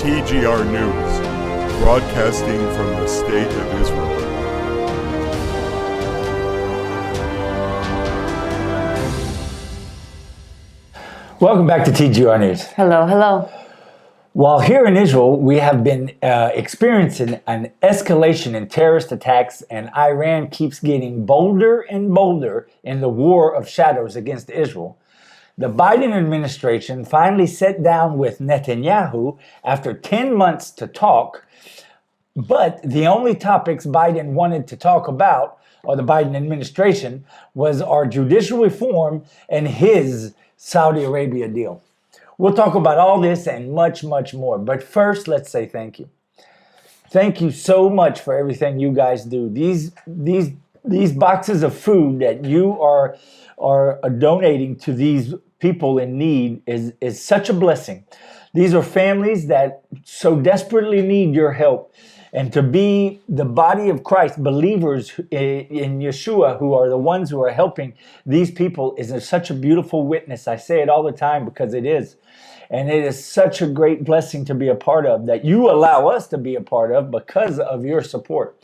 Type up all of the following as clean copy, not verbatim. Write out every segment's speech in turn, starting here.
TGR News, broadcasting from the State of Israel. Welcome back to TGR News. Hello, hello. While here in Israel, we have been experiencing an escalation in terrorist attacks, and Iran keeps getting bolder and bolder in the war of shadows against Israel. The Biden administration finally sat down with Netanyahu after 10 months to talk, but the only topics Biden wanted to talk about, or the Biden administration, was our judicial reform and his Saudi Arabia deal. We'll talk about all this and much, much more. But first, let's say thank you. Thank you so much for everything you guys do. These boxes of food that you are donating to these people in need is such a blessing. These are families that so desperately need your help. And to be the body of Christ, believers in Yeshua, who are the ones who are helping these people, is such a beautiful witness. I say it all the time because it is. And it is such a great blessing to be a part of, that you allow us to be a part of because of your support.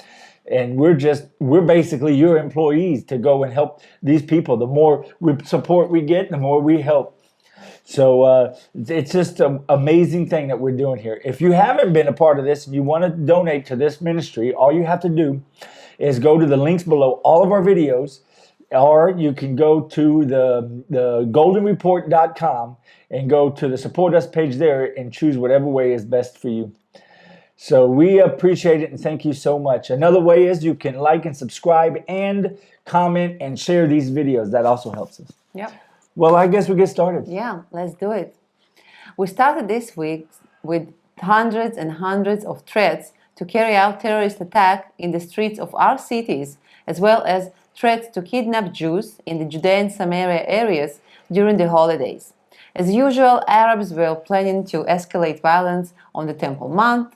And we're basically your employees to go and help these people. The more support we get, the more we help. So it's just an amazing thing that we're doing here. If you haven't been a part of this and you want to donate to this ministry, all you have to do is go to the links below all of our videos, or you can go to the goldenreport.com and go to the support us page there and choose whatever way is best for you. So we appreciate it and thank you so much. Another way is you can like and subscribe and comment and share these videos. That also helps us. Yep. Well, I guess we get started. Yeah, let's do it. We started this week with hundreds and hundreds of threats to carry out terrorist attack in the streets of our cities, as well as threats to kidnap Jews in the Judea and Samaria areas during the holidays. As usual, Arabs were planning to escalate violence on the Temple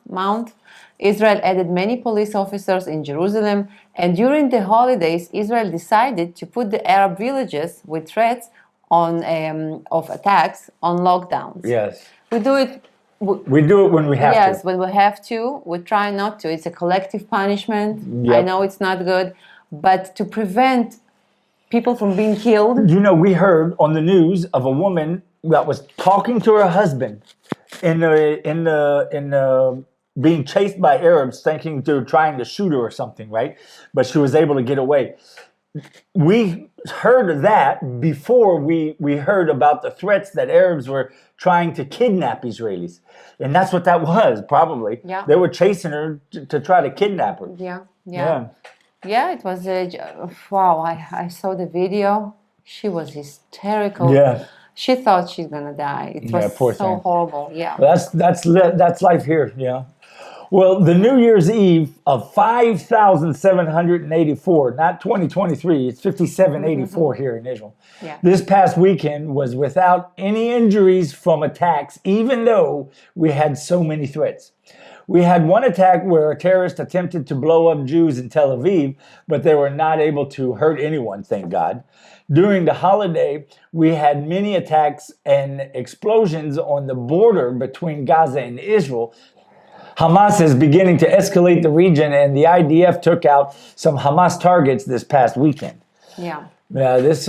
Mount. Israel added many police officers in Jerusalem, and during the holidays, Israel decided to put the Arab villages with threats of attacks on lockdowns. Yes. We do it. We do it when we have to. Yes, when we have to. We try not to. It's a collective punishment. Yep. I know it's not good, but to prevent people from being killed. You know, we heard on the news of a woman that was talking to her husband in being chased by Arabs, thinking they were trying to shoot her or something, right? But she was able to get away. We heard of that before we heard about the threats that Arabs were trying to kidnap Israelis. And that's what that was, probably. Yeah. They were chasing her to try to kidnap her. Yeah, it was wow, I saw the video. She was hysterical. Yeah. She thought she's gonna die. It was poor so thing. horrible. Yeah. That's life here. Yeah. Well, the New Year's Eve of 5,784, not 2023, it's 5,784 here in Israel. Yeah. This past weekend was without any injuries from attacks, even though we had so many threats. We had one attack where a terrorist attempted to blow up Jews in Tel Aviv, but they were not able to hurt anyone, thank God. During the holiday, we had many attacks and explosions on the border between Gaza and Israel. Hamas is beginning to escalate the region, and the IDF took out some Hamas targets this past weekend. Yeah. It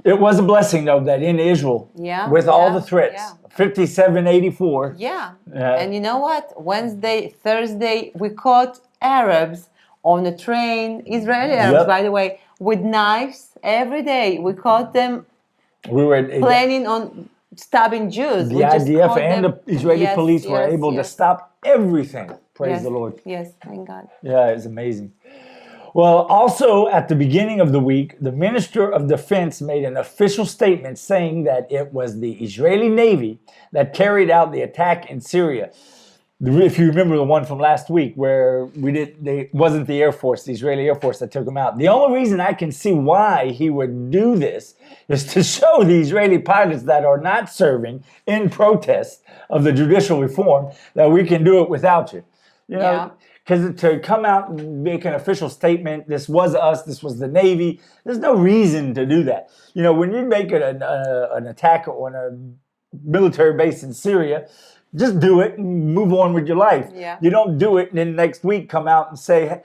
was a blessing, though, that in Israel, with all the threats, 5784. Yeah. And you know what? Wednesday, Thursday, we caught Arabs on a train, Israeli Arabs, by the way, with knives every day. We caught them planning on stabbing Jews. The IDF and the Israeli police were able to stop everything. Praise the Lord. Yes, thank God. Yeah, it's amazing. Well, also at the beginning of the week, the Minister of Defense made an official statement saying that it was the Israeli Navy that carried out the attack in Syria. If you remember the one from last week where it wasn't the Air Force, the Israeli Air Force that took them out. The only reason I can see why he would do this is to show the Israeli pilots that are not serving in protest of the judicial reform that we can do it without you. You know, because to come out and make an official statement, this was us, this was the Navy, there's no reason to do that. You know, when you make an attack on a military base in Syria, Just do it and move on with your life. Yeah. You don't do it and then next week come out and say,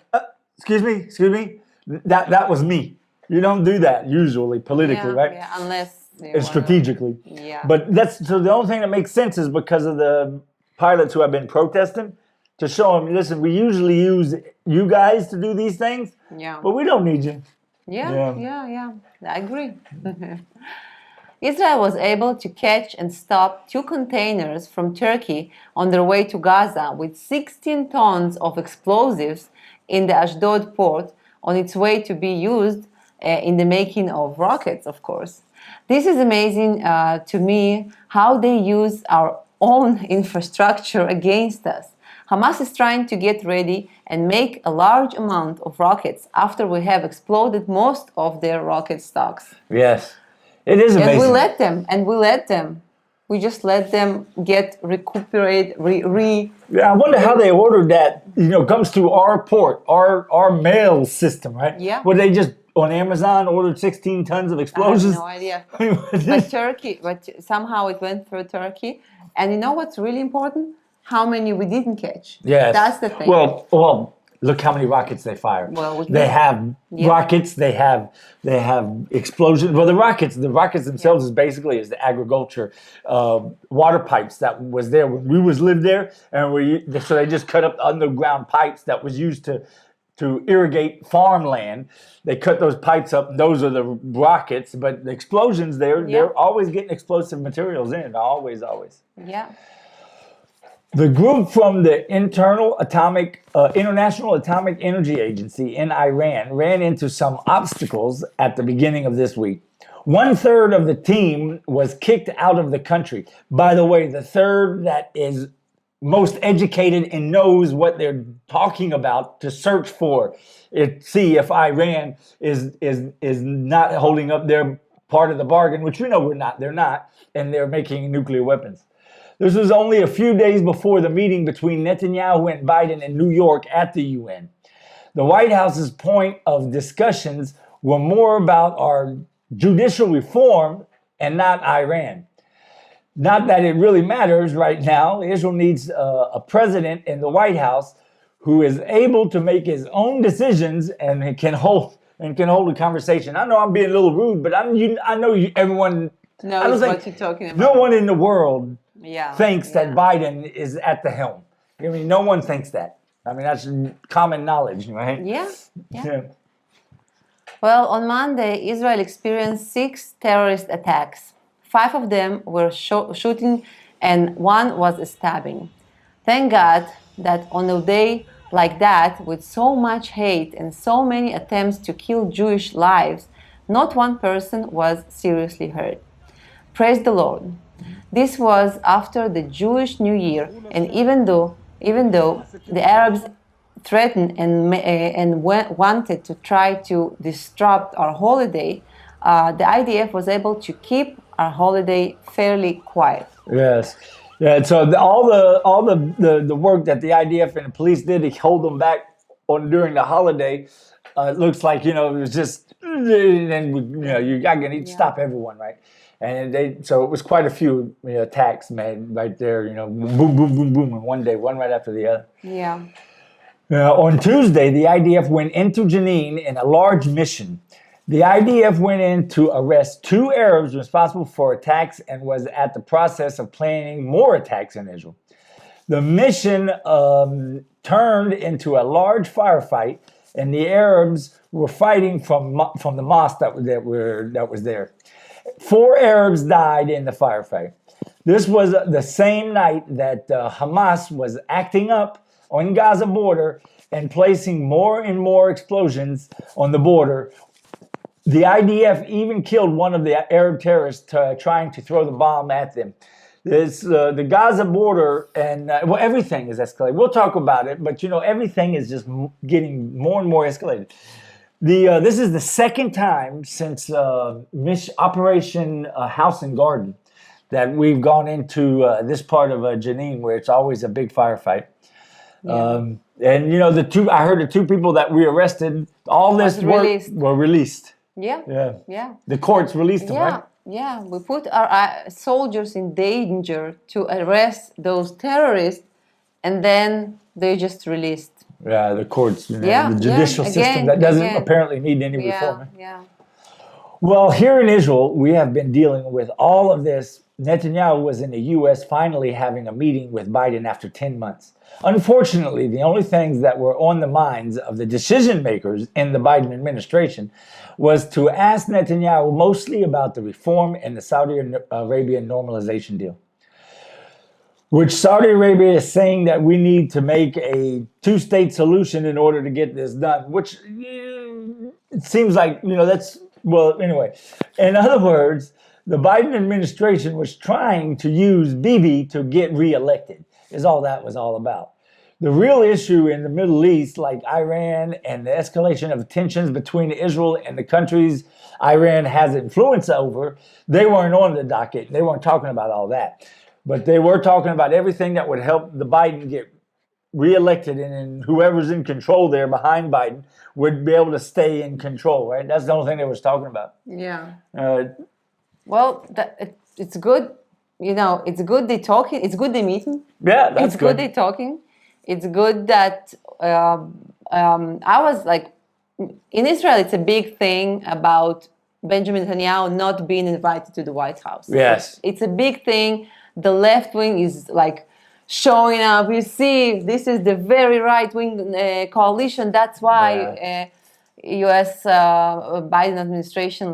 excuse me, that was me. You don't do that usually politically, right? Yeah, unless And strategically. Yeah. But that's so the only thing that makes sense is because of the pilots who have been protesting to show them, listen, we usually use you guys to do these things, Yeah. but we don't need you. Yeah. I agree. Israel was able to catch and stop 2 containers from Turkey on their way to Gaza with 16 tons of explosives in the Ashdod port on its way to be used in the making of rockets, of course. This is amazing to me how they use our own infrastructure against us. Hamas is trying to get ready and make a large amount of rockets after we have exploded most of their rocket stocks. Yes. It is amazing. And we let them. We just let them get recuperate, Yeah, I wonder how they ordered that. Comes through our port, our mail system, right? Yeah. Were they just on Amazon ordered 16 tons of explosives? I have no idea. But somehow it went through Turkey. And you know what's really important? How many we didn't catch. Yes. That's the thing. Well, look how many rockets they fire. Well, they have rockets. They have explosions. Well, the rockets themselves is basically the agriculture water pipes that was there when we lived there, and so they just cut up the underground pipes that was used to irrigate farmland. They cut those pipes up. And those are the rockets, but the explosions they're always getting explosive materials in. Always. Yeah. The group from the International Atomic Energy Agency in Iran ran into some obstacles at the beginning of this week. 1/3 of the team was kicked out of the country. By the way, the third that is most educated and knows what they're talking about to search for it, see if Iran is not holding up their part of the bargain, which they're not, and they're making nuclear weapons. This was only a few days before the meeting between Netanyahu and Biden in New York at the UN. The White House's point of discussions were more about our judicial reform and not Iran. Not that it really matters right now. Israel needs a president in the White House who is able to make his own decisions and can hold a conversation. I know I'm being a little rude, but I know everyone knows what you're talking about. No one in the world thinks that Yeah. Biden is at the helm. I mean, no one thinks that. I mean, that's common knowledge, right? Yeah. Well, on Monday, Israel experienced 6 terrorist attacks. 5 of them were shooting and 1 was a stabbing. Thank God that on a day like that, with so much hate and so many attempts to kill Jewish lives, not one person was seriously hurt. Praise the Lord. This was after the Jewish New Year, and even though the Arabs threatened and wanted to try to disrupt our holiday, the IDF was able to keep our holiday fairly quiet. Yes. Yeah, so all the work that the IDF and the police did to hold them back during the holiday, it looks like it was just, and you got to stop everyone, right? And so it was quite a few attacks made right there, boom, boom, boom, boom, in one day, one right after the other. Yeah. On Tuesday, the IDF went into Jenin in a large mission. The IDF went in to arrest 2 Arabs responsible for attacks and was at the process of planning more attacks in Israel. The mission turned into a large firefight, and the Arabs were fighting from the mosque that was there. 4 Arabs died in the firefight. This was the same night that Hamas was acting up on Gaza border and placing more and more explosions on the border. The IDF even killed one of the Arab terrorists trying to throw the bomb at them. The Gaza border and everything is escalating. We'll talk about it, but everything is just getting more and more escalated. This is the second time since Operation House and Garden that we've gone into this part of Jenin, where it's always a big firefight. Yeah. And I heard the 2 people that we arrested, all this work were released. Yeah. The courts released them, right? we put our soldiers in danger to arrest those terrorists, and then they just released. Yeah, the courts, Yeah, the judicial again, system that doesn't again. apparently need any Yeah, reform. yeah. Well, here in Israel, we have been dealing with all of this. Netanyahu was in the U.S. finally having a meeting with Biden after 10 months. Unfortunately, the only things that were on the minds of the decision makers in the Biden administration was to ask Netanyahu mostly about the reform in the Saudi Arabia normalization deal, which Saudi Arabia is saying that we need to make a two-state solution in order to get this done, which it seems like, that's, well, anyway. In other words, the Biden administration was trying to use Bibi to get reelected, is all that was all about. The real issue in the Middle East, like Iran and the escalation of tensions between Israel and the countries Iran has influence over, they weren't on the docket. They weren't talking about all that. But they were talking about everything that would help the Biden get reelected, and whoever's in control there behind Biden would be able to stay in control, right? That's the only thing they was talking about. Yeah. Uh, Well, it's good. It's good they talking. It's good they meeting. yeah, that's It's good they talking. It's good that I was like, in Israel, it's a big thing about Benjamin Netanyahu not being invited to the White House. Yes. It's a big thing. The left wing is like showing up. You see, this is the very right wing coalition. That's why U.S. Biden administration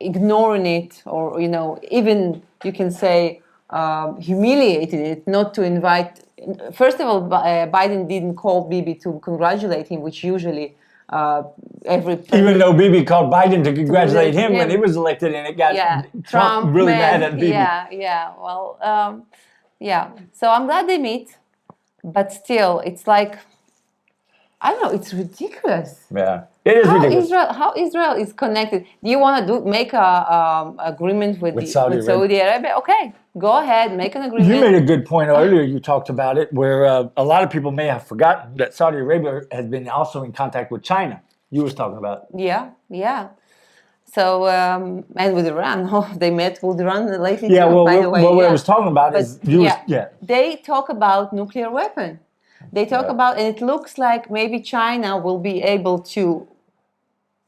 ignoring it, or even you can say humiliated it, not to invite. First of all, Biden didn't call Bibi to congratulate him, which usually even though Bibi called Biden to congratulate him when he was elected, and it got Trump really mad at Bibi. Well, so I'm glad they meet, but still, it's like, I don't know, it's ridiculous. Yeah, it is ridiculous. How Israel is connected? Do you want to make a agreement with Saudi Arabia? Okay, go ahead, make an agreement. You made a good point earlier. You talked about it, where a lot of people may have forgotten that Saudi Arabia has been also in contact with China. You was talking about. Yeah. So, and with Iran, they met with Iran lately. Yeah, too, by the way. What I was talking about is they talk about nuclear weapon. They talk about, and it looks like maybe China will be able to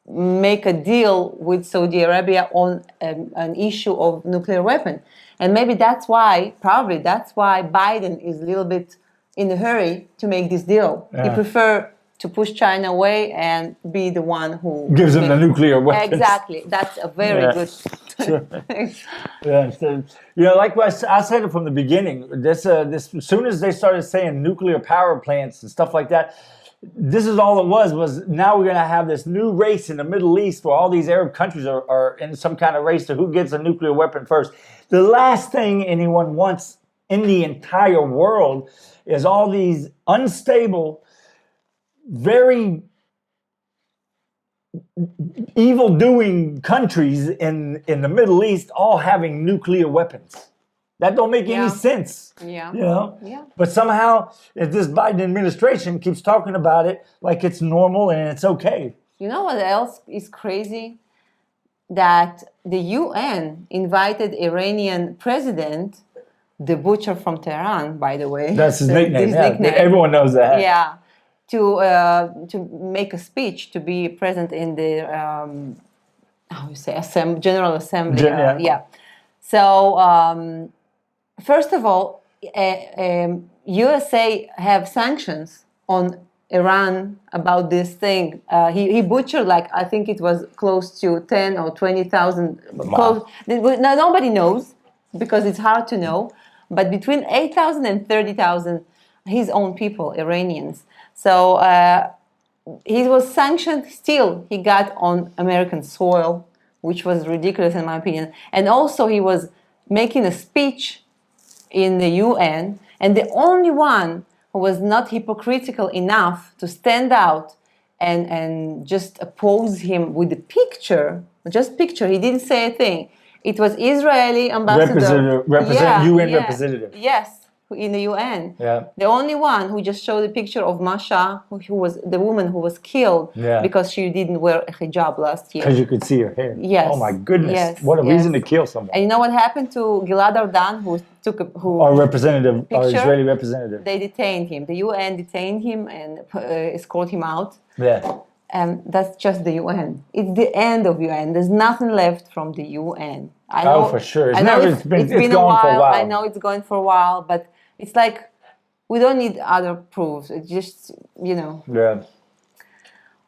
make a deal with Saudi Arabia on an issue of nuclear weapon. And maybe probably that's why Biden is a little bit in a hurry to make this deal. Yeah. He prefers to push China away and be the one who gives them the nuclear weapons. Exactly. That's a very good Yeah, so, like I said it from the beginning, this as soon as they started saying nuclear power plants and stuff like that, this is all it was now we're going to have this new race in the Middle East where all these Arab countries are in some kind of race to who gets a nuclear weapon first. The last thing anyone wants in the entire world is all these unstable, very evil-doing countries in the Middle East all having nuclear weapons. That don't make any sense. Yeah. But somehow this Biden administration keeps talking about it like it's normal and it's okay. You know what else is crazy? That the UN invited Iranian president, the butcher from Tehran, by the way. That's his nickname. Everyone knows that. Yeah. To make a speech, to be present in the General Assembly. So first of all, USA have sanctions on Iran about this thing. He butchered, I think it was close to 10 or 20,000. Now, nobody knows because it's hard to know, but between 8,000 and 30,000 his own people, Iranians. So he was sanctioned. Still, he got on American soil, which was ridiculous in my opinion. And also, he was making a speech in the UN, and the only one who was not hypocritical enough to stand out and just oppose him with the picture, he didn't say a thing. It was Israeli ambassador. UN representative. Yes. in the UN. Yeah. The only one who just showed a picture of Masha, who was the woman who was killed Yeah. because she didn't wear a hijab last year. Because you could see her hair. Yes. Oh my goodness. Yes. What a yes. reason to kill someone. And you know what happened to Gilad Ardan, Our representative, our picture? Israeli representative. They detained him. The UN detained him and escorted him out. Yeah. And that's just the UN. It's the end of UN. There's nothing left from the UN. I know, Oh, for sure. I know it's been gone a for a while. I know it's going for a while, but it's like we don't need other proofs. It's just, Yeah.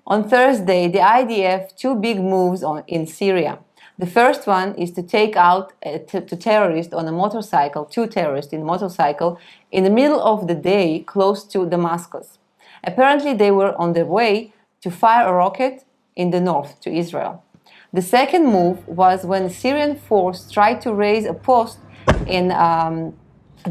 On Thursday, the IDF two big moves in Syria. The first one is to take out two terrorists on a motorcycle, two terrorists in a motorcycle, in the middle of the day close to Damascus. Apparently, they were on their way to fire a rocket in the north to Israel. The second move was when the Syrian force tried to raise a post in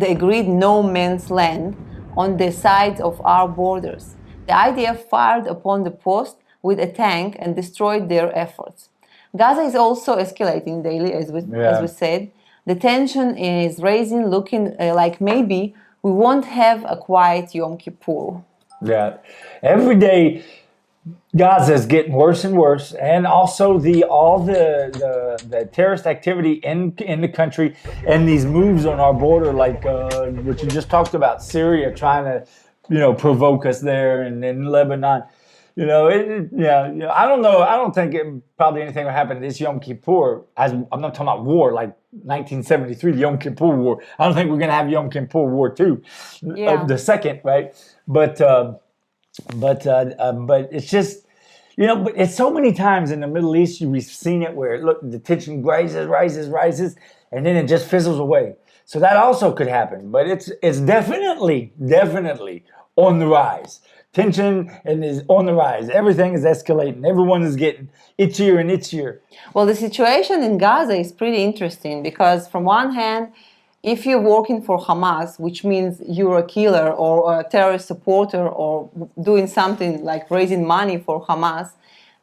the agreed no man's land on the sides of our borders. The IDF fired upon the post with a tank and destroyed their efforts. Gaza is also escalating daily, as we said. The tension is rising, looking like maybe we won't have a quiet Yom Kippur. Yeah. Every day, Gaza is getting worse and worse, and also all the terrorist activity in the country, and these moves on our border, like what you just talked about, Syria trying to, provoke us there, and in Lebanon, I don't know. I don't think probably anything will happen this Yom Kippur. I'm not talking about war like 1973, the Yom Kippur War. I don't think we're going to have Yom Kippur War II, the second, right? But it's just, but it's so many times in the Middle East we've seen it where the tension rises, and then it just fizzles away. So that also could happen, but it's definitely on the rise. Tension is on the rise. Everything is escalating. Everyone is getting itchier and itchier. Well, the situation in Gaza is pretty interesting because from one hand, if you're working for Hamas, which means you're a killer or a terrorist supporter or doing something like raising money for Hamas,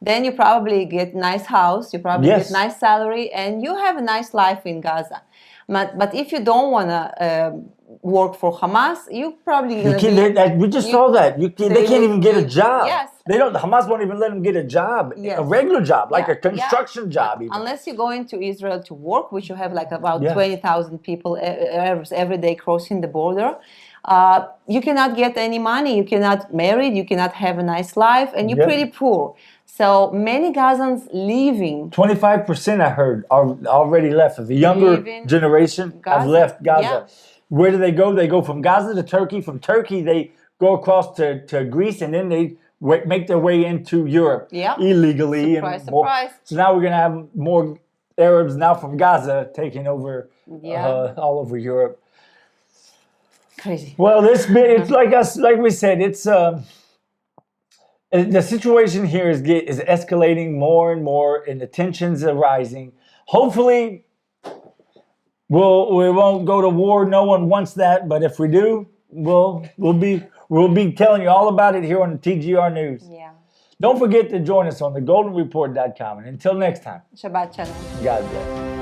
then you probably get nice house, you probably get nice salary, and you have a nice life in Gaza. But if you don't want to work for Hamas, you probably we just saw that they can't even get a job. Yes, Hamas won't even let them get a job, a regular job, like a construction job. Even. Unless you go into Israel to work, which you have like about 20,000 people every day crossing the border. You cannot get any money. You cannot marry. You cannot have a nice life, and you're pretty poor. So many Gazans leaving. 25%, I heard, are already left. Of the younger generation have left Gaza. Yeah. Where do they go? They go from Gaza to Turkey. From Turkey, they go across to Greece, and then they make their way into Europe illegally. Surprise. So now we're going to have more Arabs now from Gaza taking over all over Europe. Crazy. Well, it's like we said, it's the situation here is escalating more and more, and the tensions are rising. Hopefully, we won't go to war. No one wants that, but if we do, we'll be telling you all about it here on the TGR News. Yeah. Don't forget to join us on thegoldenreport.com, and until next time. Shabbat shalom. God bless.